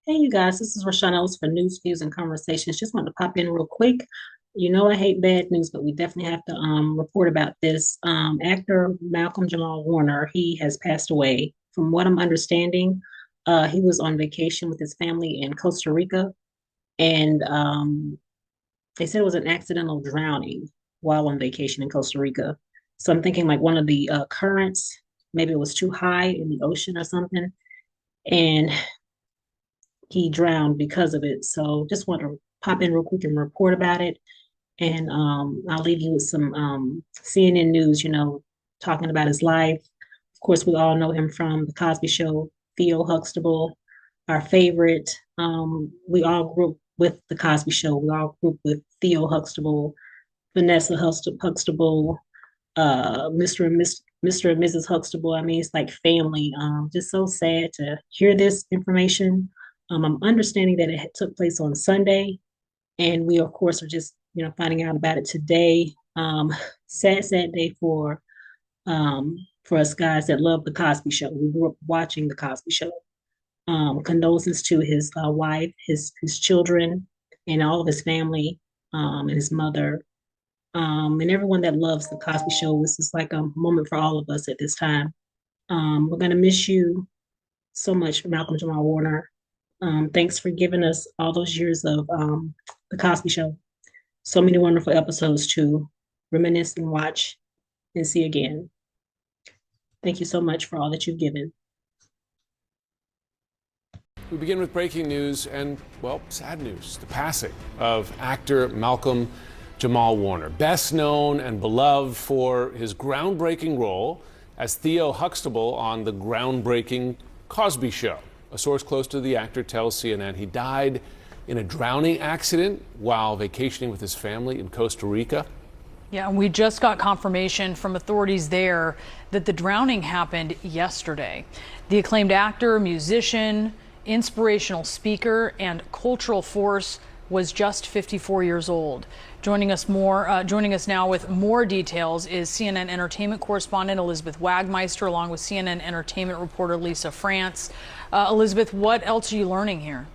Hey, you guys, this is Rashawn Ellis for News, Views, and Conversations. Just wanted to pop in real quick. You know, I hate bad news, but we definitely have to report about this. Actor Malcolm-Jamal Warner, he has passed away. From what I'm understanding, he was on vacation with his family in Costa Rica, and they said it was an accidental drowning while on vacation in Costa Rica. So I'm thinking like one of the currents, maybe it was too high in the ocean or something. And he drowned because of it. So just want to pop in real quick and report about it. And I'll leave you with some CNN news, talking about his life. Of course, we all know him from The Cosby Show, Theo Huxtable, our favorite. We all grew up with The Cosby Show. We all grew up with Theo Huxtable, Huxtable, Mr. and Mrs. Huxtable. I mean, it's like family. Just so sad to hear this information. I'm understanding that it took place on Sunday, and we, of course, are just finding out about it today. Sad day for us guys that love the Cosby Show. We grew up watching the Cosby Show. Condolences to his wife, his children, and all of his family, and his mother, and everyone that loves the Cosby Show. This is like a moment for all of us at this time. We're gonna miss you so much, Malcolm Jamal Warner. Thanks for giving us all those years of The Cosby Show. So many wonderful episodes to reminisce and watch and see again. Thank you so much for all that you've given. We begin with breaking news and, well, sad news. The passing of actor Malcolm-Jamal Warner, best known and beloved for his groundbreaking role as Theo Huxtable on the groundbreaking Cosby Show. A source close to the actor tells CNN he died in a drowning accident while vacationing with his family in Costa Rica. Yeah, and we just got confirmation from authorities there that the drowning happened yesterday. The acclaimed actor, musician, inspirational speaker, and cultural force was just 54 years old. Joining us now with more details is CNN entertainment correspondent Elizabeth Wagmeister, along with CNN entertainment reporter Lisa France. Elizabeth, what else are you learning here?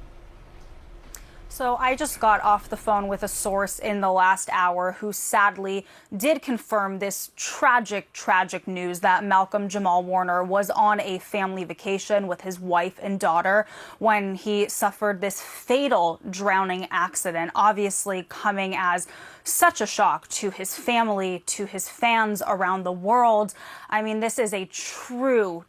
So I just got off the phone with a source in the last hour who sadly did confirm this tragic news that Malcolm-Jamal Warner was on a family vacation with his wife and daughter when he suffered this fatal drowning accident, obviously coming as such a shock to his family, to his fans around the world. I mean, this is a true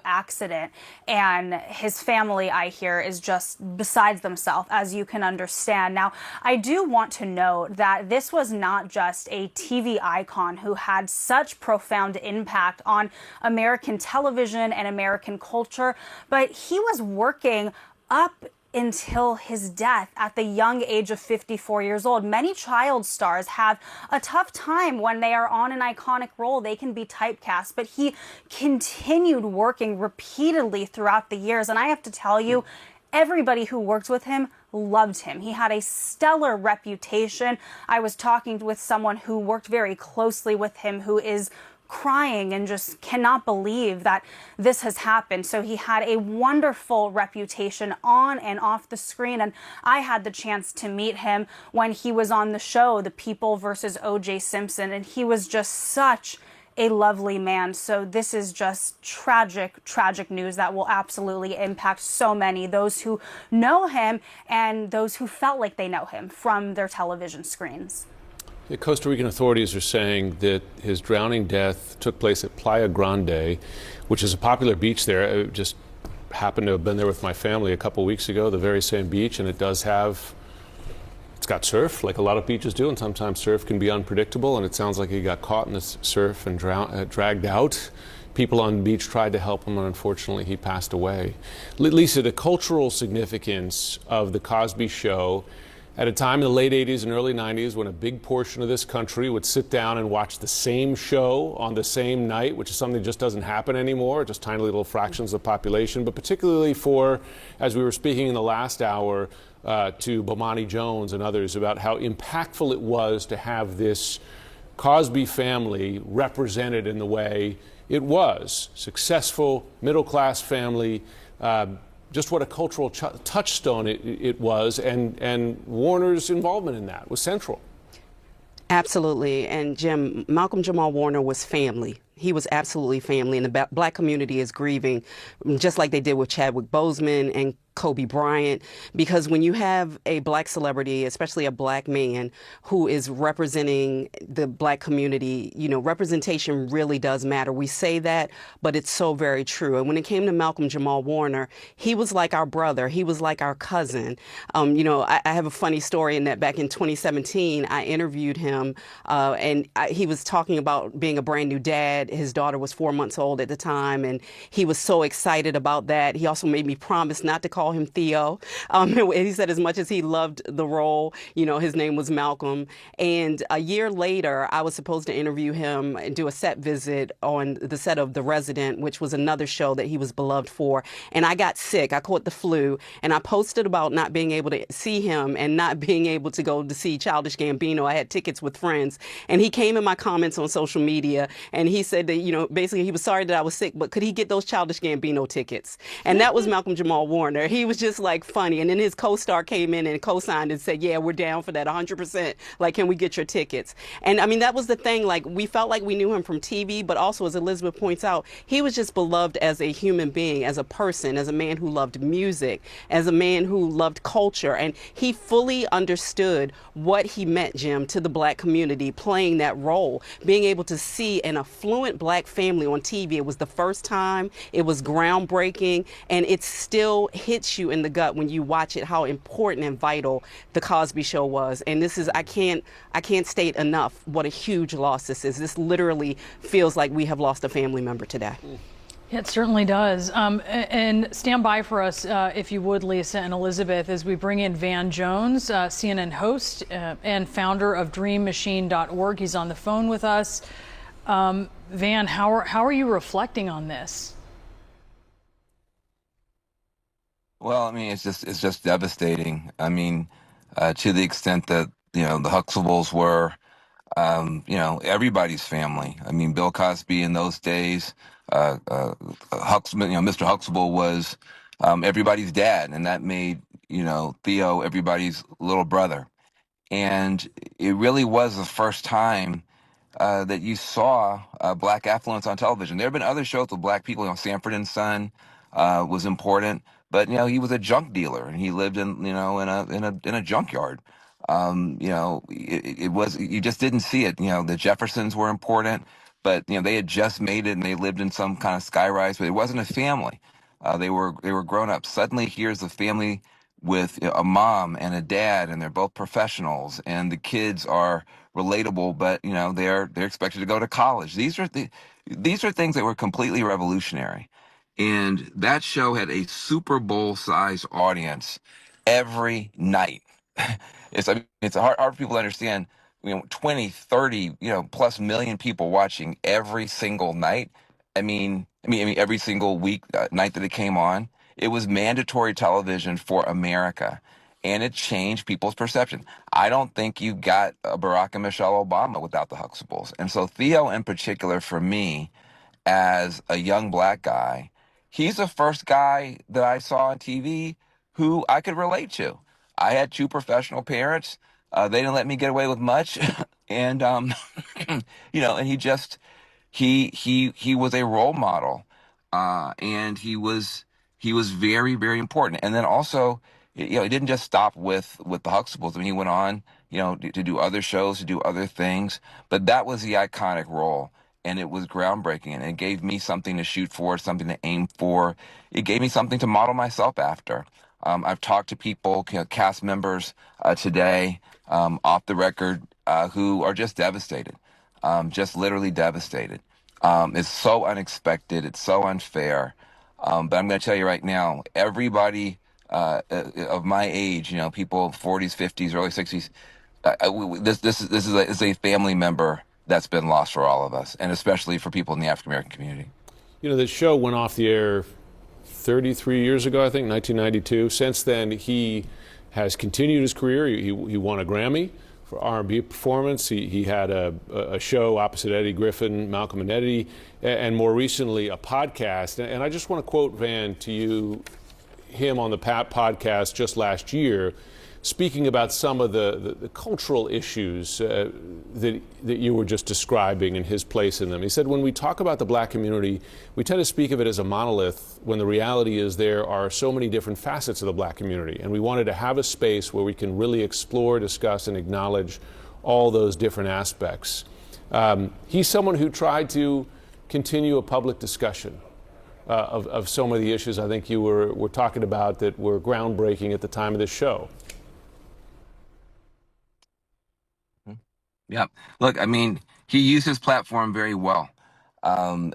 accident, and his family, I hear, is just besides themselves, as you can understand. Now, I do want to note that this was not just a TV icon who had such profound impact on American television and American culture, but he was working up until his death at the young age of 54 years old. Many child stars have a tough time when they are on an iconic role. They can be typecast, but he continued working repeatedly throughout the years. And I have to tell you, everybody who worked with him loved him. He had a stellar reputation. I was talking with someone who worked very closely with him, who is crying and just cannot believe that this has happened. So he had a wonderful reputation on and off the screen, and I had the chance to meet him when he was on the show, The People versus O.J. Simpson, and he was just such a lovely man. So this is just tragic news that will absolutely impact so many, those who know him and those who felt like they know him from their television screens. The Costa Rican authorities are saying that his drowning death took place at Playa Grande, which is a popular beach there. I just happened to have been there with my family a couple weeks ago, the very same beach, and it's got surf, like a lot of beaches do, and sometimes surf can be unpredictable, and it sounds like he got caught in the surf and dragged out. People on the beach tried to help him, and unfortunately he passed away. Lisa, the cultural significance of The Cosby Show at a time in the late 80s and early 90s when a big portion of this country would sit down and watch the same show on the same night, which is something that just doesn't happen anymore, just tiny little fractions of the population, but particularly for, as we were speaking in the last hour, to Bomani Jones and others about how impactful it was to have this Cosby family represented in the way it was. Successful, middle-class family, just what a cultural touchstone it was, and Warner's involvement in that was central. Absolutely. And Jim, Malcolm-Jamal Warner was family. He was absolutely family, and the black community is grieving, just like they did with Chadwick Boseman and Kobe Bryant, because when you have a black celebrity, especially a black man, who is representing the black community, you know, representation really does matter. We say that, but it's so very true. And when it came to Malcolm-Jamal Warner, he was like our brother. He was like our cousin. You know, I have a funny story in that back in 2017, I interviewed him, he was talking about being a brand new dad. His daughter was 4 months old at the time, and he was so excited about that. He also made me promise not to call him Theo. He said as much as he loved the role, you know, his name was Malcolm. And a year later, I was supposed to interview him and do a set visit on the set of The Resident, which was another show that he was beloved for. And I got sick. I caught the flu, and I posted about not being able to see him and not being able to go to see Childish Gambino. I had tickets with friends, and he came in my comments on social media, and he said that, you know, basically he was sorry that I was sick, but could he get those Childish Gambino tickets? And that was Malcolm-Jamal Warner. He was just like funny. And then his co-star came in and co-signed and said, yeah, we're down for that 100%. Like, can we get your tickets? And I mean, that was the thing. Like, we felt like we knew him from TV, but also, as Elizabeth points out, he was just beloved as a human being, as a person, as a man who loved music, as a man who loved culture. And he fully understood what he meant, Jim, to the black community, playing that role, being able to see an affluent black family on TV. It was the first time. It was groundbreaking, and it still hits you in the gut when you watch it, how important and vital the Cosby Show was. And this is, I can't state enough what a huge loss this is. This literally feels like we have lost a family member today. It certainly does. And stand by for us, if you would, Lisa and Elizabeth, as we bring in Van Jones, CNN host and founder of DreamMachine.org. He's on the phone with us. Van, how are you reflecting on this? Well, I mean, it's just devastating. I mean, to the extent that, you know, the Huxtables were, you know, everybody's family. I mean, Bill Cosby in those days, Huxtable, you know, Mr. Huxtable was everybody's dad, and that made, you know, Theo everybody's little brother. And it really was the first time that you saw black affluence on television. There have been other shows with black people. You know, Sanford and Son was important, but, you know, he was a junk dealer, and he lived in, you know, in a junkyard. You know, it was, you just didn't see it. You know, the Jeffersons were important, but, you know, they had just made it, and they lived in some kind of skyrise, but it wasn't a family. They were grown up. Suddenly, here's a family with, you know, a mom and a dad, and they're both professionals, and the kids are relatable, but, you know, they're expected to go to college. These are things that were completely revolutionary. And that show had a Super Bowl size audience every night. I mean, it's hard for people to understand, you know, 20, 30, you know, plus million people watching every single night. I mean, every single week, night that it came on. It was mandatory television for America, and it changed people's perception. I don't think you got Barack and Michelle Obama without the Huxtables. And so Theo, in particular, for me, as a young black guy, he's the first guy that I saw on TV who I could relate to. I had two professional parents. They didn't let me get away with much. And, you know, and he was a role model. And he was very, very important. And then also, you know, he didn't just stop with the Huxtables. I mean, he went on, you know, to do other shows, to do other things. But that was the iconic role. And it was groundbreaking, and it gave me something to shoot for, something to aim for. It gave me something to model myself after. I've talked to people, you know, cast members today, off the record, who are just devastated, just literally devastated. It's so unexpected. It's so unfair. But I'm going to tell you right now, everybody of my age, you know, people 40s, 50s, early 60s, this is a family member that's been lost for all of us, and especially for people in the African American community. You know, the show went off the air 33 years ago, I think, 1992. Since then, he has continued his career. He won a Grammy for R&B performance. He had a show opposite Eddie Griffin, Malcolm and Eddie, and more recently a podcast. And I just want to quote Van to you. him on the podcast just last year, speaking about some of the cultural issues that you were just describing and his place in them. He said, when we talk about the black community, we tend to speak of it as a monolith when the reality is there are so many different facets of the black community. And we wanted to have a space where we can really explore, discuss, and acknowledge all those different aspects. He's someone who tried to continue a public discussion of so many of the issues I think you were talking about that were groundbreaking at the time of this show. Yeah. Look, I mean, he used his platform very well. And,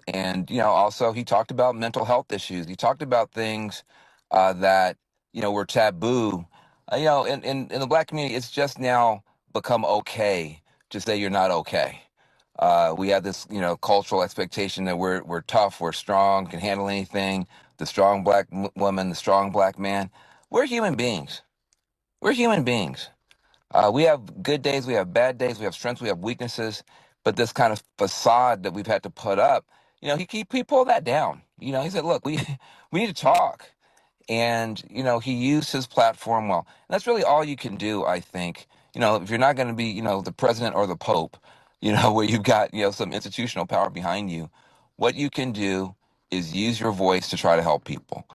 also he talked about mental health issues. He talked about things that, were taboo. In the black community, it's just now become okay to say you're not okay. We have this, cultural expectation that we're tough, we're strong, can handle anything. The strong black woman, the strong black man. We're human beings. We're human beings. We have good days, we have bad days, we have strengths, we have weaknesses, but this kind of facade that we've had to put up, he pulled that down. He said, look, we need to talk. And, he used his platform well. And that's really all you can do, I think. If you're not going to be, the president or the pope, where you've got, some institutional power behind you, what you can do is use your voice to try to help people.